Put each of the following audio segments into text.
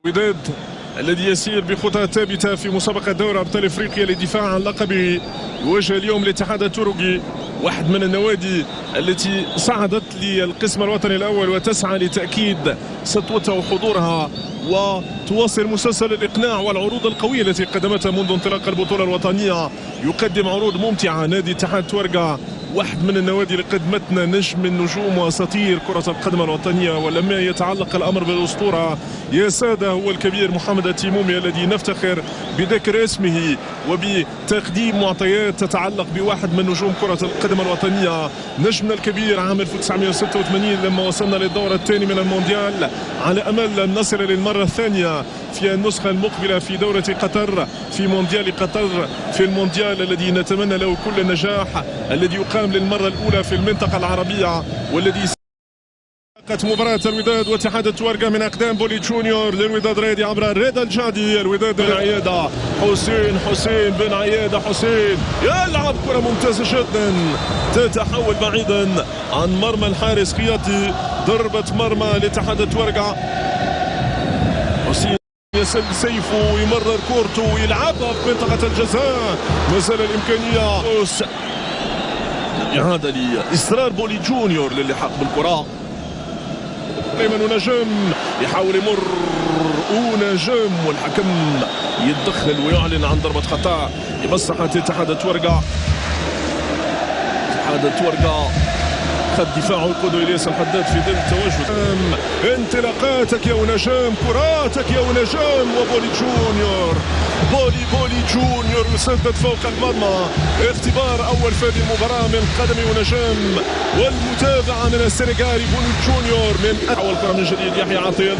وداد الذي يسير بخطى ثابته في مسابقه دوري ابطال افريقيا للدفاع عن لقبه يواجه اليوم الاتحاد التركي، واحد من النوادي التي صعدت للقسم الوطني الاول وتسعى لتاكيد سطوتها وحضورها وتواصل مسلسل الاقناع والعروض القويه التي قدمتها منذ انطلاق البطوله الوطنيه. يقدم عروض ممتعه نادي اتحاد تورقة، واحد من النوادي اللي قدمتنا نجم من نجوم واساطير كره القدم الوطنيه. ولما يتعلق الامر بالاسطوره يا ساده هو الكبير محمد التيمومي الذي نفتخر بذكر اسمه وبتقديم معطيات تتعلق بواحد من نجوم كره القدم الوطنيه. نجمنا الكبير عام 1986 لما وصلنا للدور الثاني من المونديال، على امل ان نصل للمره الثانيه في النسخه المقبله في دوره قطر، في مونديال قطر، في المونديال الذي نتمنى له كل النجاح، الذي يقام للمره الاولى في المنطقه العربيه، والذي مباراة الوداد واتحاد التورقة من أقدام بولي جونيور للوداد ريدي عبر رضا الجعدي. الوداد بن عيادة حسين بن عيادة يلعب كرة ممتازة جدا تتحول بعيدا عن مرمى الحارس خياطي. ضربة مرمى لاتحاد التورقة. حسين يسل سيفه يمرر كورته ويلعبها في منطقة الجزاء. مسألة الإمكانية إعادة لإصرار بولي جونيور للحاق بالكرة. ايمن ونجم يحاول يمر ونجم والحكم يتدخل ويعلن عن ضربة خطأ لمصلحة اتحاد التورقة. اتحاد التورقة خد دفاعه يقود الياس الحداد في ظل التواجد. انطلاقاتك يا ونجم، كراتك يا ونجم، وبولي جونيور بولي جونيور يسدد فوق المرمى. اختبار اول في هذه المباراه من قدم ونجم، والمتابعه من السنغالي بولي جونيور. من اول كره من جديد يحيى عطيه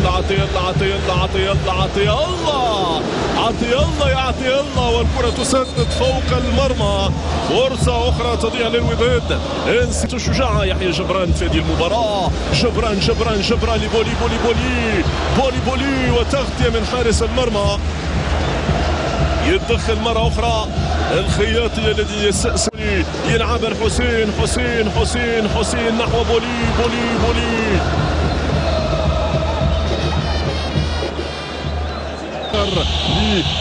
الله والكره تسدد فوق المرمى. فرصه اخرى تضيع للوداد. انسيت الشجاعه يحيى جبران في هذه المباراه. جبران لبولي وتغطيه من حارس المرمى. يتدخل مرة أخرى الخياطي الذي يستأسر يلعب حسين نحو بولي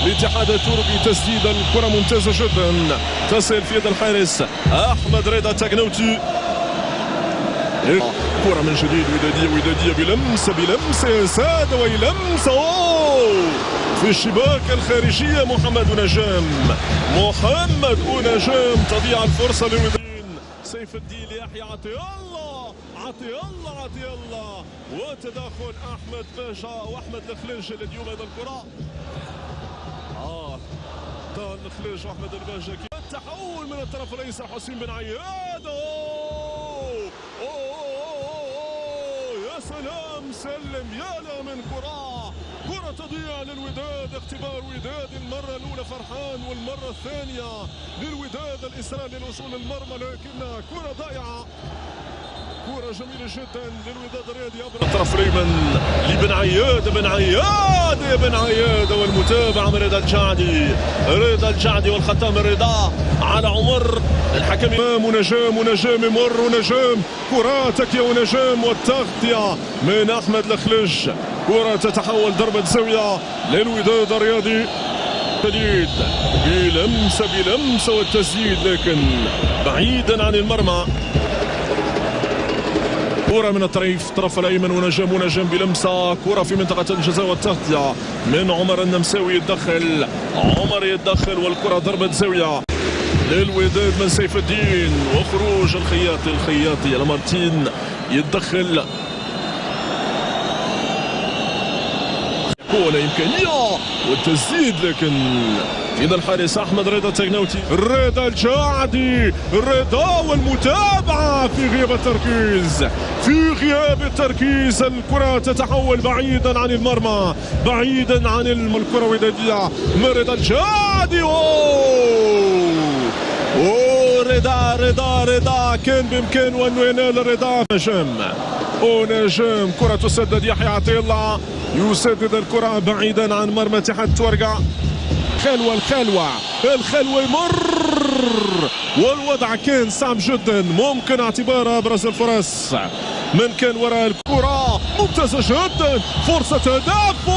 للاتحاد التركي. تسديد الكرة ممتازة جدا تصل في يد الحارس أحمد رضا تاغنوتي. كرة من جديد ودادية بلمسة يا سادة، ويلمسة في الشباك الخارجية. محمد ونجم تضيع الفرصة للوداد. سيف الدين ليحيى عطي الله وتداخل أحمد باشا وأحمد الخليج الذي يبعد الكرة. طال الخليج وأحمد الباشا. التحول من الطرف الايسر حسين بن عياد. يا سلام سلم، يا لا من كرة تضيع للوداد. اختبار وداد المرة الأولى فرحان، والمرة الثانية للوداد الإصرار للوصول للمرمى، لكنها كرة ضائعة. كرة جميلة جدا للوداد الرياضي عبر الطرف الأيمن لبن عياد والمتابعة من رضا الجعدي والخطأ من رضا على عمر الحكم. ونجم يمر ونجم، كراتك يا ونجم، والتغطية من أحمد الخليج. كرة تتحول ضربة زاوية للوداد الرياضي. جديد بلمسة والتسديد لكن بعيدا عن المرمى. كرة من الطرف الأيمن ونجم بلمسة. كرة في منطقة الجزاء والتغطية من عمر النمساوي. يتدخل والكرة ضربة زاوية للوداد من سيف الدين، وخروج الخياطي لامارتين يتدخل. كرة إمكانية والتسديد لكن إذا الحارس أحمد رضا تاغنوتي. رضا الجعدي والمتابعة في غياب التركيز. الكرة تتحول بعيدا عن المرمى، بعيدا عن الكرة ودادية من رضا الجعدي. رضا كان بإمكانه أنه ينال رضا. نجم كرة تسدد. يحيى عطية الله يسدد الكرة بعيدا عن مرمى اتحاد تورقة. الخلوة يمر، والوضع كان صعب جدا، ممكن اعتبارها ابرز الفرص من كان وراء الكرة. ممتازة جدا، فرصة هدف.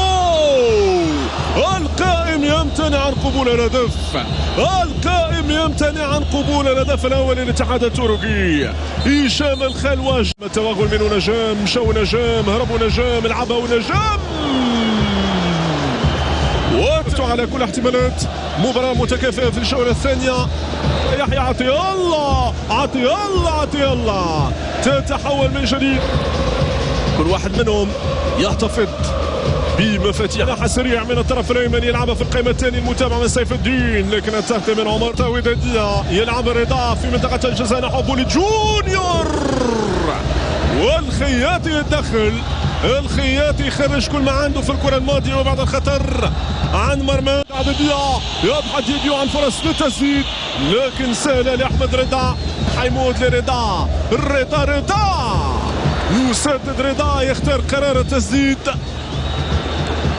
عن قبول الهدف. القائم يمتنع عن قبول الهدف الاول للاتحاد التركي. هشام الخلوج، التوغل منه نجام، مشاو نجام، هربوا نجام، لعبوا نجام. على كل احتمالات مباراة متكافئة في الجولة الثانية. يحيى عطية الله، عطية الله، عطية الله تتحول من جديد. كل واحد منهم يحتفظ بمفاتيح سريع من الطرف الايمن، يلعبها في القائمة الثانية المتابعة من سيف الدين، لكن التغطية من عمر ودادية. يلعب رضا في منطقة الجزاء نحو بولي جونيور، والخياطي يتدخل. الخياطي يخرج كل ما عنده في الكرة الماضية وبعد الخطر عن مرمى عددية. يبحث ديديو عن فرص للتسديد، لكن سهلة لأحمد رضا. حيمود لرضا، رضا يسدد. رضا يختار قرار التسديد.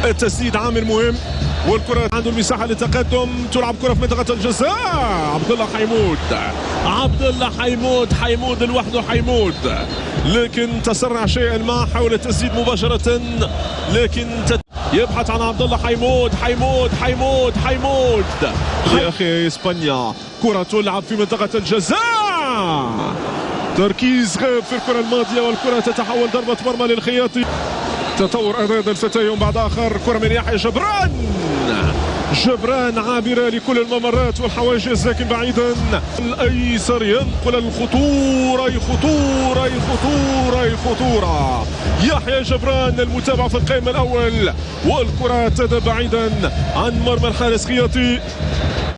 التسديد عامل مهم، والكرة عنده المساحة للتقدم. تلعب كرة في منطقة الجزاء. عبد الله حيمود، عبد الله حيمود لوحده حيمود، لكن تسرع شيئا ما حول التسديد مباشرة، لكن يبحث عن عبد الله حيمود. يا اخي اسبانيا، كرة تلعب في منطقة الجزاء. تركيز غاب في الكرة الماضية، والكرة تتحول ضربة مرمى للخياطي. تطور أداء الفتى بعد آخر. كرة من يحيى جبران عابرة لكل الممرات والحواجز، لكن بعيدا. الأيسر ينقل الخطورة. يحيى جبران المتابع في القائمة الأول، والكرة تذهب بعيدا عن مرمى الحارس خياطي.